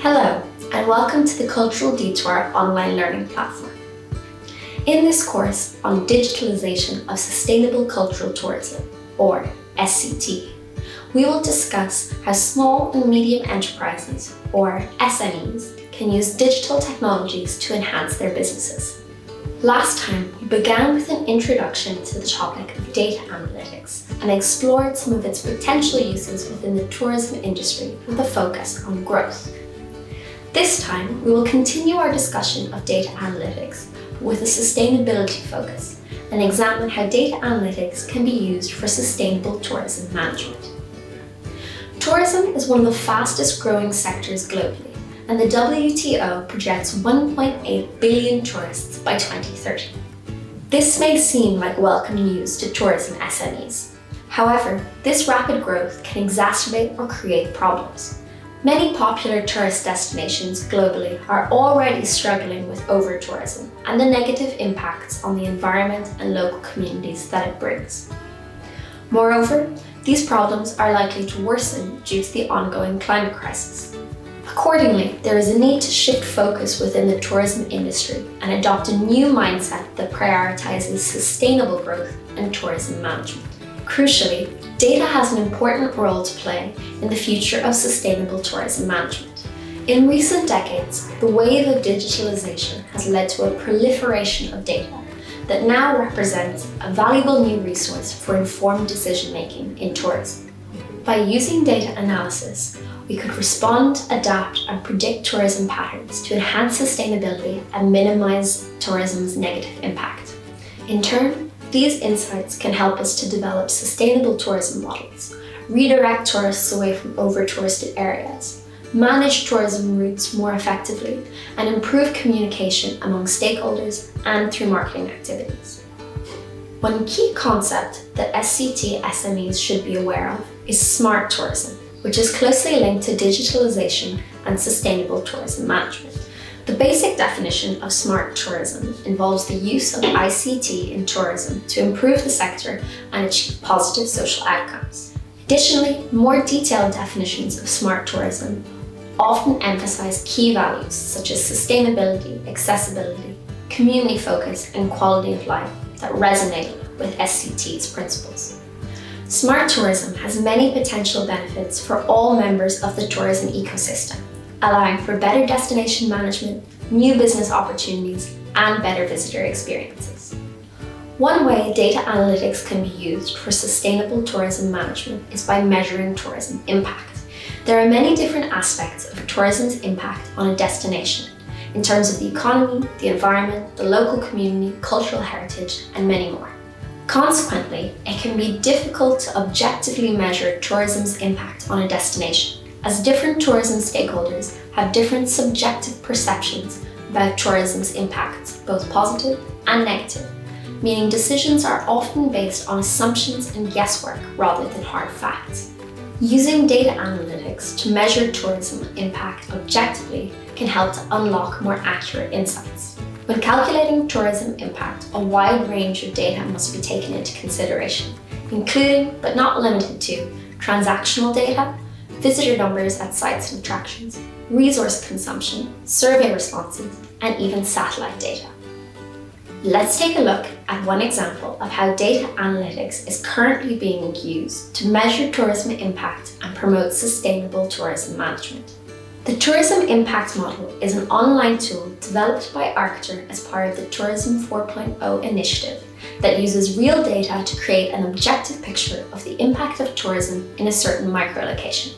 Hello, and welcome to the Cultural Detour online learning platform. In this course on Digitalisation of Sustainable Cultural Tourism, or SCT, we will discuss how small and medium enterprises, or SMEs, can use digital technologies to enhance their businesses. Last time, we began with an introduction to the topic of data analytics and explored some of its potential uses within the tourism industry with a focus on growth. This time, we will continue our discussion of data analytics with a sustainability focus and examine how data analytics can be used for sustainable tourism management. Tourism is one of the fastest growing sectors globally, and the WTO projects 1.8 billion tourists by 2030. This may seem like welcome news to tourism SMEs. However, this rapid growth can exacerbate or create problems. Many popular tourist destinations globally are already struggling with over-tourism and the negative impacts on the environment and local communities that it brings. Moreover, these problems are likely to worsen due to the ongoing climate crisis. Accordingly, there is a need to shift focus within the tourism industry and adopt a new mindset that prioritizes sustainable growth and tourism management. Crucially, data has an important role to play in the future of sustainable tourism management. In recent decades, the wave of digitalization has led to a proliferation of data that now represents a valuable new resource for informed decision-making in tourism. By using data analysis, we could respond, adapt, and predict tourism patterns to enhance sustainability and minimize tourism's negative impact. In turn, these insights can help us to develop sustainable tourism models, redirect tourists away from over-touristed areas, manage tourism routes more effectively, and improve communication among stakeholders and through marketing activities. One key concept that SCT SMEs should be aware of is smart tourism, which is closely linked to digitalization and sustainable tourism management. The basic definition of smart tourism involves the use of ICT in tourism to improve the sector and achieve positive social outcomes. Additionally, more detailed definitions of smart tourism often emphasize key values such as sustainability, accessibility, community focus, and quality of life that resonate with SCT's principles. Smart tourism has many potential benefits for all members of the tourism ecosystem, allowing for better destination management, new business opportunities, and better visitor experiences. One way data analytics can be used for sustainable tourism management is by measuring tourism impact. There are many different aspects of tourism's impact on a destination in terms of the economy, the environment, the local community, cultural heritage, and many more. Consequently, it can be difficult to objectively measure tourism's impact on a destination, as different tourism stakeholders have different subjective perceptions about tourism's impacts, both positive and negative, meaning decisions are often based on assumptions and guesswork rather than hard facts. Using data analytics to measure tourism impact objectively can help to unlock more accurate insights. When calculating tourism impact, a wide range of data must be taken into consideration, including, but not limited to, transactional data, visitor numbers at sites and attractions, resource consumption, survey responses, and even satellite data. Let's take a look at one example of how data analytics is currently being used to measure tourism impact and promote sustainable tourism management. The Tourism Impact Model is an online tool developed by Arctor as part of the Tourism 4.0 initiative that uses real data to create an objective picture of the impact of tourism in a certain microlocation.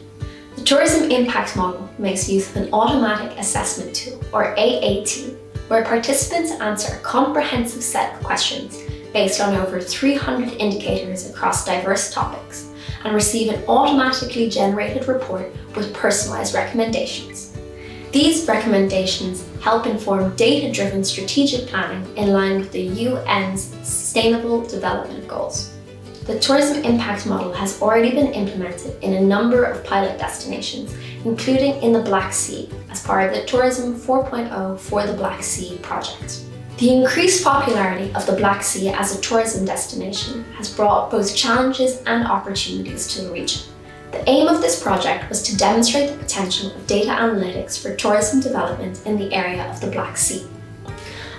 The Tourism Impact Model makes use of an automatic assessment tool, or AAT, where participants answer a comprehensive set of questions based on over 300 indicators across diverse topics and receive an automatically generated report with personalized recommendations. These recommendations help inform data-driven strategic planning in line with the UN's Sustainable Development Goals. The Tourism Impact Model has already been implemented in a number of pilot destinations, including in the Black Sea, as part of the Tourism 4.0 for the Black Sea project. The increased popularity of the Black Sea as a tourism destination has brought both challenges and opportunities to the region. The aim of this project was to demonstrate the potential of data analytics for tourism development in the area of the Black Sea.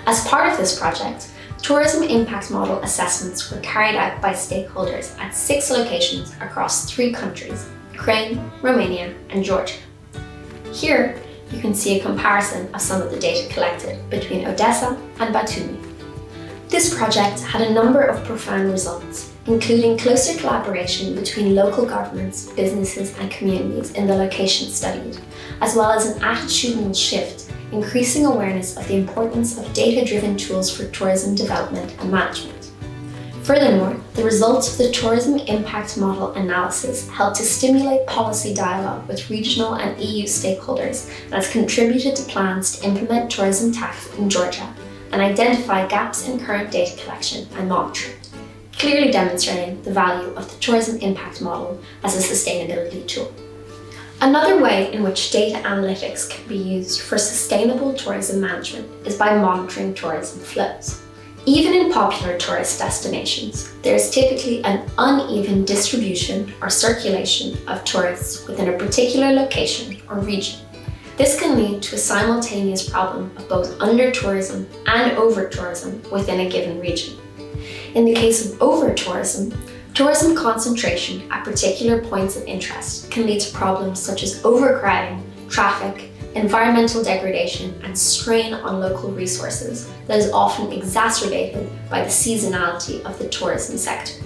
As part of this project, tourism impact model assessments were carried out by stakeholders at 6 locations across 3 countries: Ukraine, Romania, and Georgia. Here, you can see a comparison of some of the data collected between Odessa and Batumi. This project had a number of profound results, including closer collaboration between local governments, businesses, and communities in the locations studied, as well as an attitudinal shift, increasing awareness of the importance of data-driven tools for tourism development and management. Furthermore, the results of the tourism impact model analysis helped to stimulate policy dialogue with regional and EU stakeholders and has contributed to plans to implement tourism tax in Georgia and identify gaps in current data collection and monitoring, clearly demonstrating the value of the tourism impact model as a sustainability tool. Another way in which data analytics can be used for sustainable tourism management is by monitoring tourism flows. Even in popular tourist destinations, there is typically an uneven distribution or circulation of tourists within a particular location or region. This can lead to a simultaneous problem of both under-tourism and over-tourism within a given region. In the case of over-tourism, tourism concentration at particular points of interest can lead to problems such as overcrowding, traffic, environmental degradation, and strain on local resources that is often exacerbated by the seasonality of the tourism sector.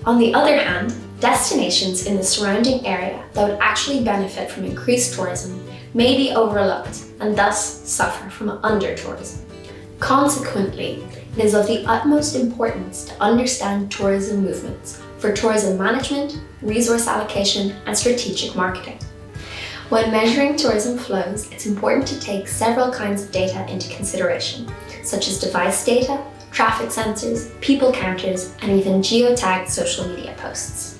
On the other hand, destinations in the surrounding area that would actually benefit from increased tourism may be overlooked and thus suffer from under-tourism. Consequently, it is of the utmost importance to understand tourism movements for tourism management, resource allocation, and strategic marketing. When measuring tourism flows, it's important to take several kinds of data into consideration, such as device data, traffic sensors, people counters, and even geotagged social media posts.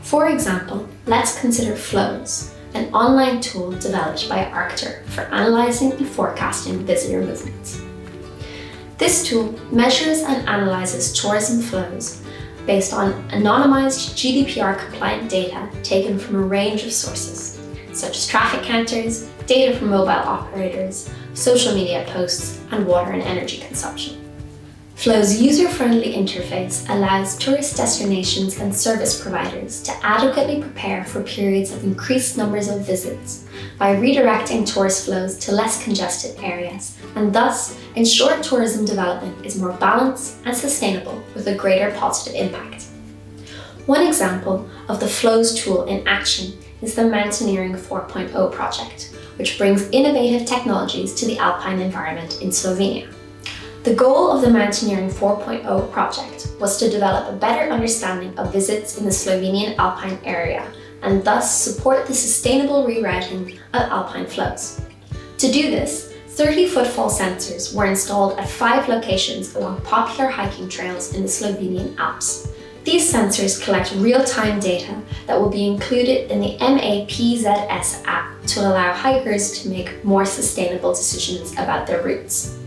For example, let's consider Flows, an online tool developed by Arctur for analyzing and forecasting visitor movements. This tool measures and analyzes tourism flows based on anonymized GDPR-compliant data taken from a range of sources, such as traffic counters, data from mobile operators, social media posts, and water and energy consumption. Flow's user-friendly interface allows tourist destinations and service providers to adequately prepare for periods of increased numbers of visits by redirecting tourist flows to less congested areas, and thus ensure tourism development is more balanced and sustainable with a greater positive impact. One example of the Flows tool in action is the Mountaineering 4.0 project, which brings innovative technologies to the alpine environment in Slovenia. The goal of the Mountaineering 4.0 project was to develop a better understanding of visits in the Slovenian alpine area and thus support the sustainable rerouting of alpine flows. To do this, 30 footfall sensors were installed at 5 locations along popular hiking trails in the Slovenian Alps. These sensors collect real-time data that will be included in the MAPZS app to allow hikers to make more sustainable decisions about their routes.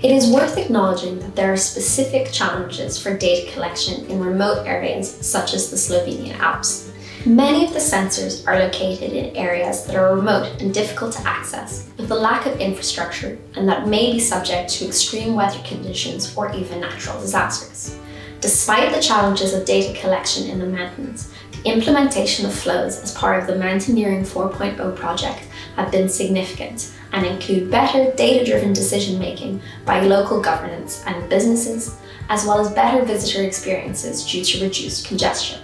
It is worth acknowledging that there are specific challenges for data collection in remote areas such as the Slovenian Alps. Many of the sensors are located in areas that are remote and difficult to access, with a lack of infrastructure, and that may be subject to extreme weather conditions or even natural disasters. Despite the challenges of data collection in the mountains, the implementation of flows as part of the Mountaineering 4.0 project have been significant and include better data-driven decision-making by local governments and businesses, as well as better visitor experiences due to reduced congestion.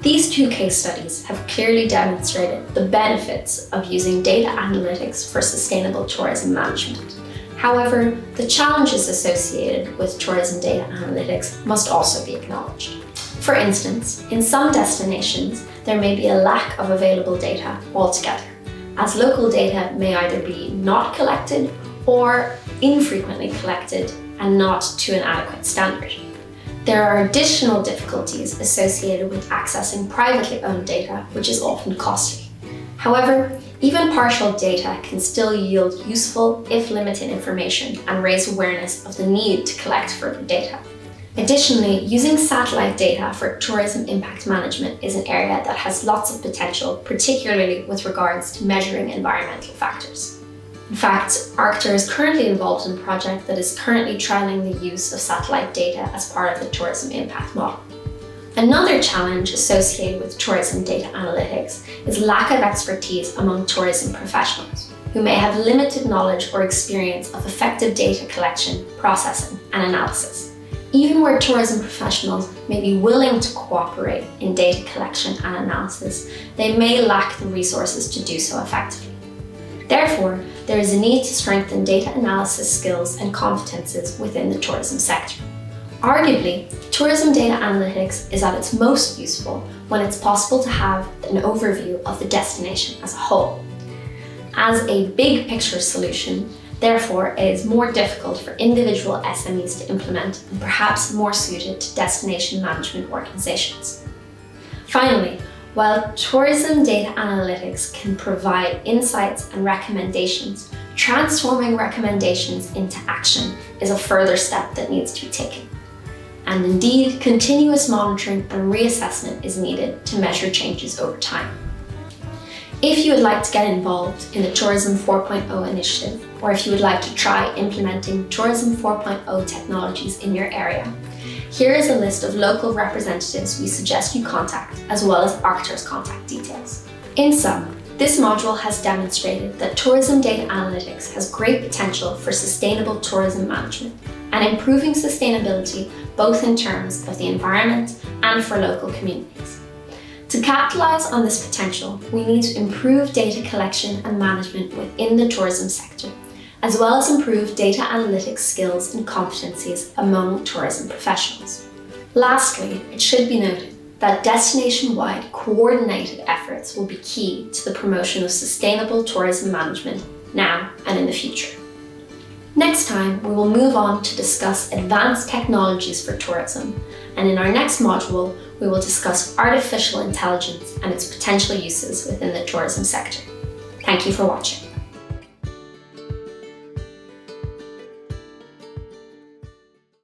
These 2 case studies have clearly demonstrated the benefits of using data analytics for sustainable tourism management. However, the challenges associated with tourism data analytics must also be acknowledged. For instance, in some destinations, there may be a lack of available data altogether, as local data may either be not collected or infrequently collected and not to an adequate standard. There are additional difficulties associated with accessing privately owned data, which is often costly. However, even partial data can still yield useful, if limited, information and raise awareness of the need to collect further data. Additionally, using satellite data for tourism impact management is an area that has lots of potential, particularly with regards to measuring environmental factors. In fact, ArcTour is currently involved in a project that is currently trialling the use of satellite data as part of the tourism impact model. Another challenge associated with tourism data analytics is lack of expertise among tourism professionals, who may have limited knowledge or experience of effective data collection, processing, and analysis. Even where tourism professionals may be willing to cooperate in data collection and analysis, they may lack the resources to do so effectively. Therefore, there is a need to strengthen data analysis skills and competences within the tourism sector. Arguably, tourism data analytics is at its most useful when it's possible to have an overview of the destination as a whole. As a big picture solution, therefore, it is more difficult for individual SMEs to implement and perhaps more suited to destination management organizations. Finally, while tourism data analytics can provide insights and recommendations, transforming recommendations into action is a further step that needs to be taken. And indeed, continuous monitoring and reassessment is needed to measure changes over time. If you would like to get involved in the Tourism 4.0 initiative, or if you would like to try implementing Tourism 4.0 technologies in your area, here is a list of local representatives we suggest you contact, as well as ArcTour's contact details. In sum, this module has demonstrated that tourism data analytics has great potential for sustainable tourism management and improving sustainability both in terms of the environment and for local communities. To capitalize on this potential, we need to improve data collection and management within the tourism sector, as well as improve data analytics skills and competencies among tourism professionals. Lastly, it should be noted that destination-wide coordinated efforts will be key to the promotion of sustainable tourism management now and in the future. Next time, we will move on to discuss advanced technologies for tourism, and in our next module, we will discuss artificial intelligence and its potential uses within the tourism sector. Thank you for watching.